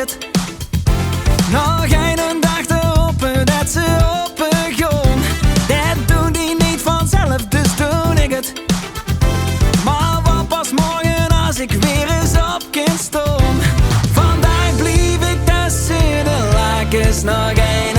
het. Nog een dag erop dat ze opengaan. Dat doen die niet vanzelf, dus doe ik het. Maar wat pas morgen als ik weer eens op kan staan. Vandaag blief ik tussen de lakens nog een